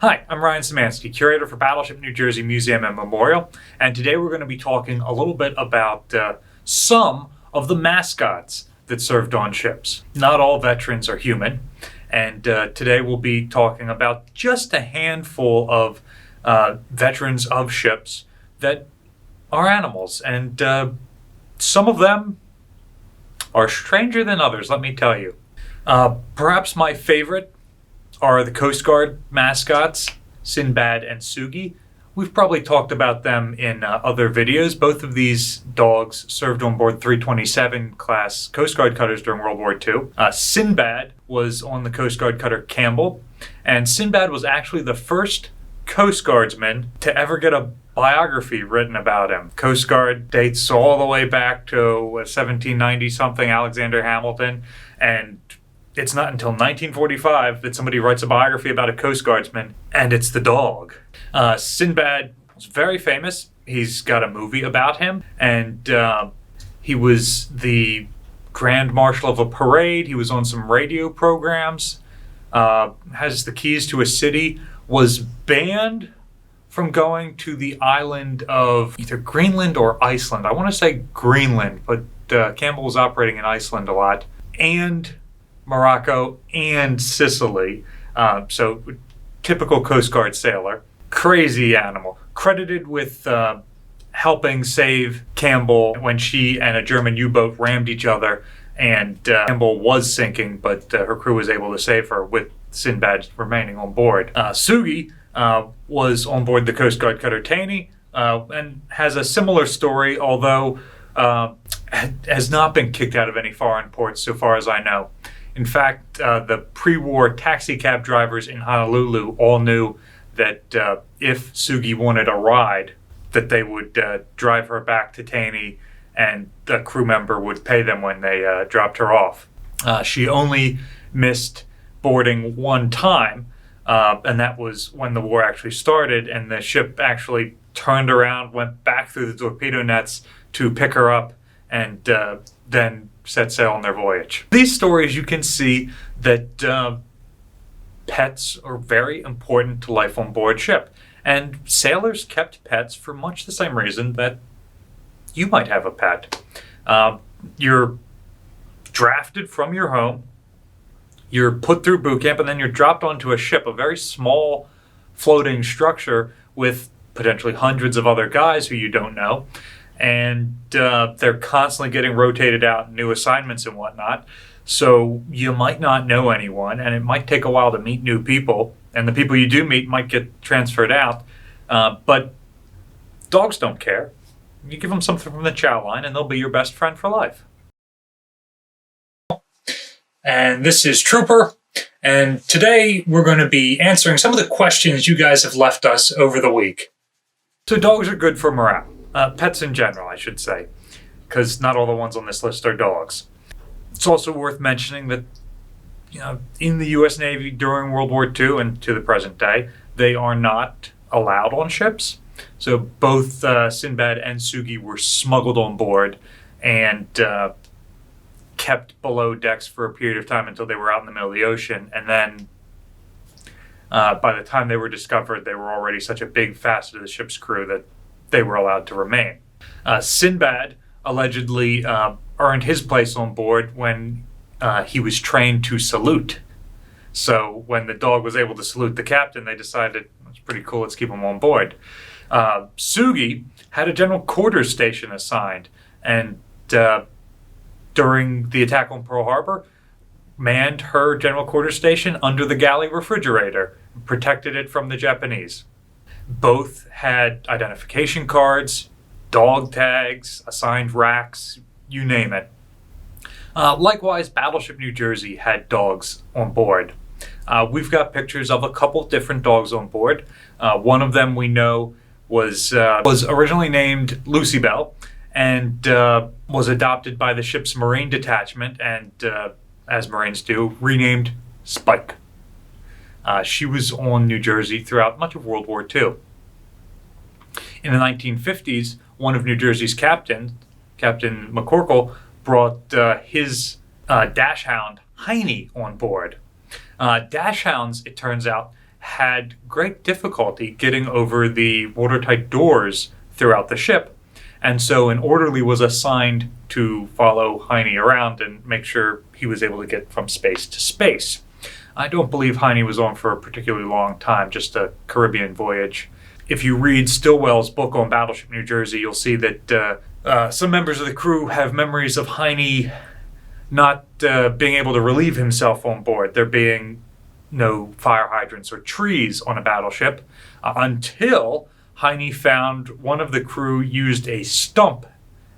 Hi, I'm Ryan Szymanski, curator for Battleship New Jersey Museum and Memorial, and today we're going to be talking a little bit about some of the mascots that served on ships. Not all veterans are human, and today we'll be talking about just a handful of veterans of ships that are animals, and some of them are stranger than others, let me tell you. Perhaps my favorite are the Coast Guard mascots, Sinbad and Sugi. We've probably talked about them in other videos. Both of these dogs served on board 327 class Coast Guard cutters during World War II. Sinbad was on the Coast Guard cutter Campbell, and Sinbad was actually the first Coast Guardsman to ever get a biography written about him. Coast Guard dates all the way back to 1790-something, Alexander Hamilton, and it's not until 1945 that somebody writes a biography about a Coast Guardsman, and it's the dog. Sinbad was very famous. He's got a movie about him, and he was the Grand Marshal of a parade. He was on some radio programs, has the keys to a city, was banned from going to the island of either Greenland or Iceland. I want to say Greenland, but Campbell was operating in Iceland a lot, and Morocco and Sicily. So typical Coast Guard sailor. Crazy animal. Credited with helping save Campbell when she and a German U-boat rammed each other, and Campbell was sinking, but her crew was able to save her with Sinbad remaining on board. Sugi was on board the Coast Guard cutter Taney and has a similar story, although has not been kicked out of any foreign ports so far as I know. In fact, the pre-war taxi cab drivers in Honolulu all knew that if Sugi wanted a ride, that they would drive her back to Taney, and the crew member would pay them when they dropped her off. She only missed boarding one time, and that was when the war actually started, and the ship actually turned around, went back through the torpedo nets to pick her up, and then set sail on their voyage. These stories, you can see that pets are very important to life on board ship. And sailors kept pets for much the same reason that you might have a pet. You're drafted from your home, you're put through boot camp, and then you're dropped onto a ship, a very small floating structure with potentially hundreds of other guys who you don't know. And they're constantly getting rotated out, new assignments and whatnot. So you might not know anyone, and it might take a while to meet new people. And the people you do meet might get transferred out. But dogs don't care. You give them something from the chow line, and they'll be your best friend for life. And this is Trooper. And today we're going to be answering some of the questions you guys have left us over the week. So dogs are good for morale. Pets in general, I should say, because not all the ones on this list are dogs. It's also worth mentioning that, in the U.S. Navy during World War II and to the present day, they are not allowed on ships. So both Sinbad and Sugi were smuggled on board and kept below decks for a period of time until they were out in the middle of the ocean. And then by the time they were discovered, they were already such a big facet of the ship's crew that they were allowed to remain. Sinbad allegedly earned his place on board when he was trained to salute. So when the dog was able to salute the captain, they decided, it's pretty cool, let's keep him on board. Sugi had a general quarters station assigned, and during the attack on Pearl Harbor, manned her general quarters station under the galley refrigerator, protected it from the Japanese. Both had identification cards, dog tags, assigned racks, you name it. Likewise, Battleship New Jersey had dogs on board. We've got pictures of a couple different dogs on board. One of them we know was originally named Lucy Bell and was adopted by the ship's Marine detachment and, as Marines do, renamed Spike. She was on New Jersey throughout much of World War II. In the 1950s, one of New Jersey's captains, Captain McCorkle, brought his dash hound, Heine, on board. Dash hounds, it turns out, had great difficulty getting over the watertight doors throughout the ship. And so an orderly was assigned to follow Heine around and make sure he was able to get from space to space. I don't believe Heine was on for a particularly long time, just a Caribbean voyage. If you read Stilwell's book on Battleship New Jersey, you'll see that some members of the crew have memories of Heine not being able to relieve himself on board. There being no fire hydrants or trees on a battleship until Heine found one of the crew used a stump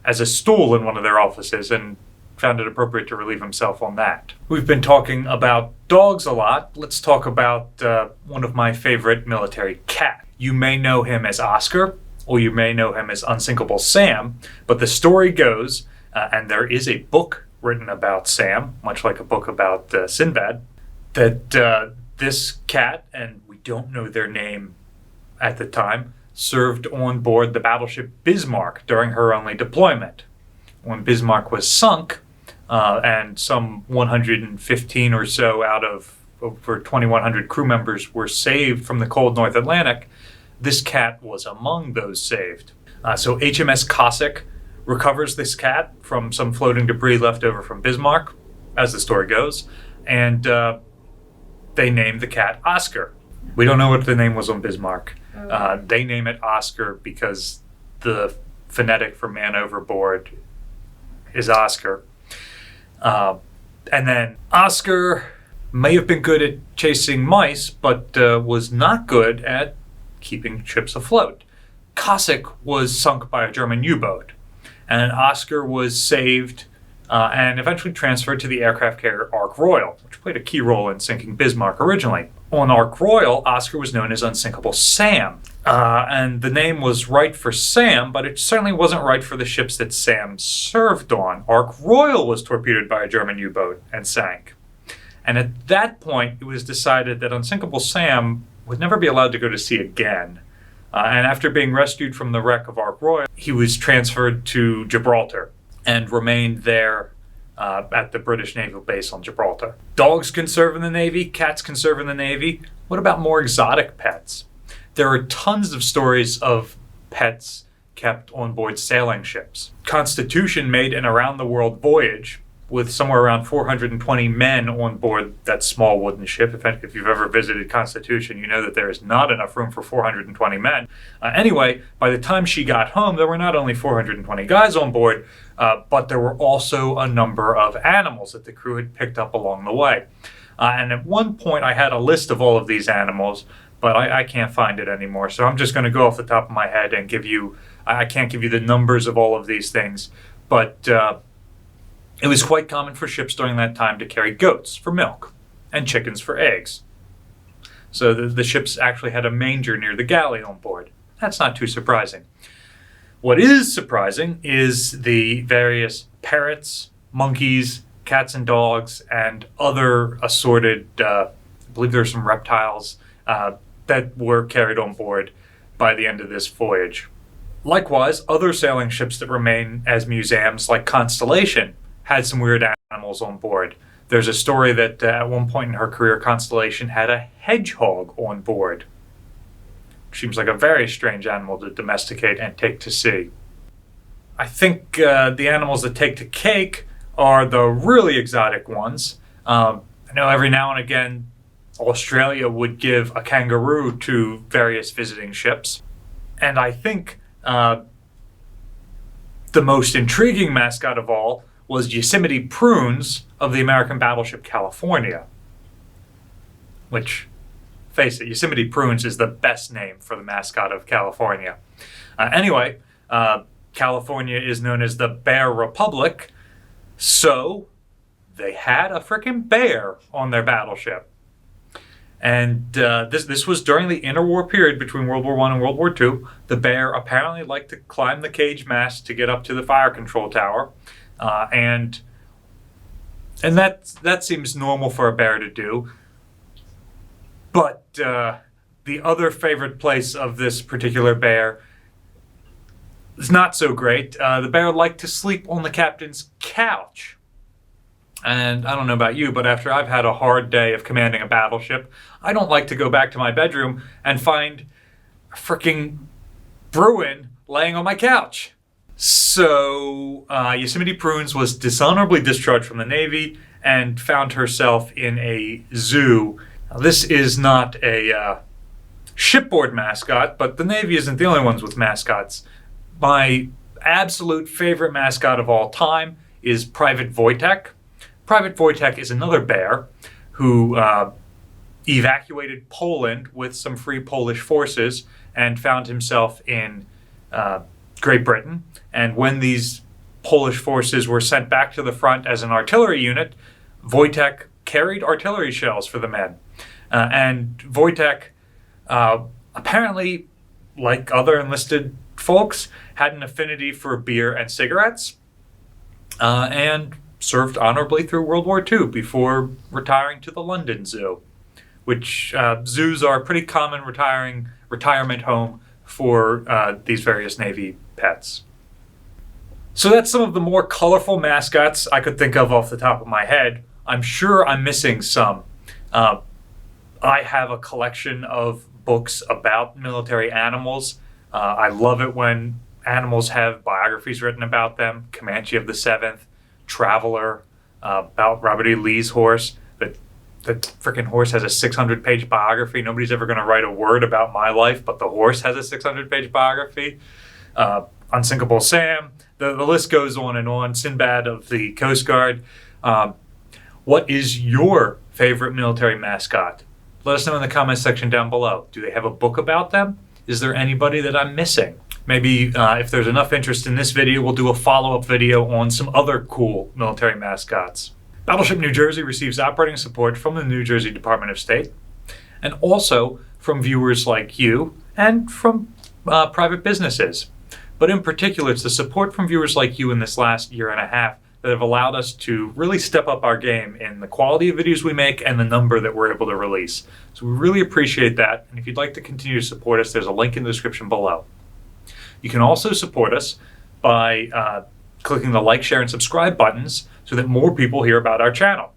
as a stool in one of their offices and found it appropriate to relieve himself on that. We've been talking about dogs a lot. Let's talk about one of my favorite military cats. You may know him as Oscar, or you may know him as Unsinkable Sam, but the story goes, and there is a book written about Sam, much like a book about Sinbad, that this cat, and we don't know their name at the time, served on board the battleship Bismarck during her only deployment. When Bismarck was sunk, and some 115 or so out of over 2,100 crew members were saved from the cold North Atlantic, this cat was among those saved. So HMS Cossack recovers this cat from some floating debris left over from Bismarck, as the story goes, and they named the cat Oscar. We don't know what the name was on Bismarck. They name it Oscar because the phonetic for man overboard is Oscar. And then Oscar may have been good at chasing mice, but was not good at keeping ships afloat. Cossack was sunk by a German U-boat, and Oscar was saved and eventually transferred to the aircraft carrier Ark Royal, which played a key role in sinking Bismarck originally. On Ark Royal, Oscar was known as Unsinkable Sam, and the name was right for Sam, but it certainly wasn't right for the ships that Sam served on. Ark Royal was torpedoed by a German U-boat and sank. And at that point, it was decided that Unsinkable Sam would never be allowed to go to sea again. And after being rescued from the wreck of Ark Royal, he was transferred to Gibraltar and remained there at the British naval base on Gibraltar. Dogs can serve in the Navy, cats can serve in the Navy. What about more exotic pets? There are tons of stories of pets kept on board sailing ships. Constitution made an around-the-world voyage with somewhere around 420 men on board that small wooden ship. If you've ever visited Constitution, you know that there is not enough room for 420 men. Anyway, by the time she got home, there were not only 420 guys on board, but there were also a number of animals that the crew had picked up along the way. And at one point, I had a list of all of these animals, but I can't find it anymore. So I'm just going to go off the top of my head and I can't give you the numbers of all of these things, but it was quite common for ships during that time to carry goats for milk and chickens for eggs. So the ships actually had a manger near the galley on board. That's not too surprising. What is surprising is the various parrots, monkeys, cats and dogs, and other assorted, I believe there are some reptiles that were carried on board by the end of this voyage. Likewise, other sailing ships that remain as museums, like Constellation, had some weird animals on board. There's a story that at one point in her career, Constellation had a hedgehog on board. Seems like a very strange animal to domesticate and take to sea. I think the animals that take to cake are the really exotic ones. I know every now and again Australia would give a kangaroo to various visiting ships. And I think the most intriguing mascot of all was Yosemite Prunes of the American battleship California. Which, face it, Yosemite Prunes is the best name for the mascot of California. Anyway, California is known as the Bear Republic, so they had a frickin' bear on their battleship. And this was during the interwar period between World War I and World War II. The bear apparently liked to climb the cage mast to get up to the fire control tower. And that seems normal for a bear to do. But the other favorite place of this particular bear is not so great. The bear liked to sleep on the captain's couch. And I don't know about you, but after I've had a hard day of commanding a battleship, I don't like to go back to my bedroom and find a freaking Bruin laying on my couch. So Yosemite Prunes was dishonorably discharged from the Navy and found herself in a zoo. Now, this is not a shipboard mascot, but the Navy isn't the only ones with mascots. My absolute favorite mascot of all time is Private Wojtek. Private Wojtek is another bear who evacuated Poland with some Free Polish forces and found himself in Great Britain. And when these Polish forces were sent back to the front as an artillery unit, Wojtek carried artillery shells for the men. And Wojtek, apparently, like other enlisted folks, had an affinity for beer and cigarettes, and served honorably through World War II before retiring to the London Zoo, which zoos are a pretty common retirement home for these various Navy pets. So that's some of the more colorful mascots I could think of off the top of my head. I'm sure I'm missing some. I have a collection of books about military animals. I love it when animals have biographies written about them. Comanche of the 7th, Traveler, about Robert E. Lee's horse. The freaking horse has a 600-page biography. Nobody's ever going to write a word about my life, but the horse has a 600-page biography. Unsinkable Sam. The list goes on and on. Sinbad of the Coast Guard. What is your favorite military mascot? Let us know in the comments section down below. Do they have a book about them? Is there anybody that I'm missing? Maybe if there's enough interest in this video, we'll do a follow-up video on some other cool military mascots. Battleship New Jersey receives operating support from the New Jersey Department of State, and also from viewers like you and from private businesses. But in particular, it's the support from viewers like you in this last year and a half that have allowed us to really step up our game in the quality of videos we make and the number that we're able to release. So we really appreciate that. And if you'd like to continue to support us, there's a link in the description below. You can also support us by clicking the like, share, and subscribe buttons so that more people hear about our channel.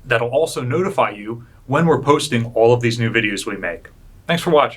That'll also notify you when we're posting all of these new videos we make. Thanks for watching.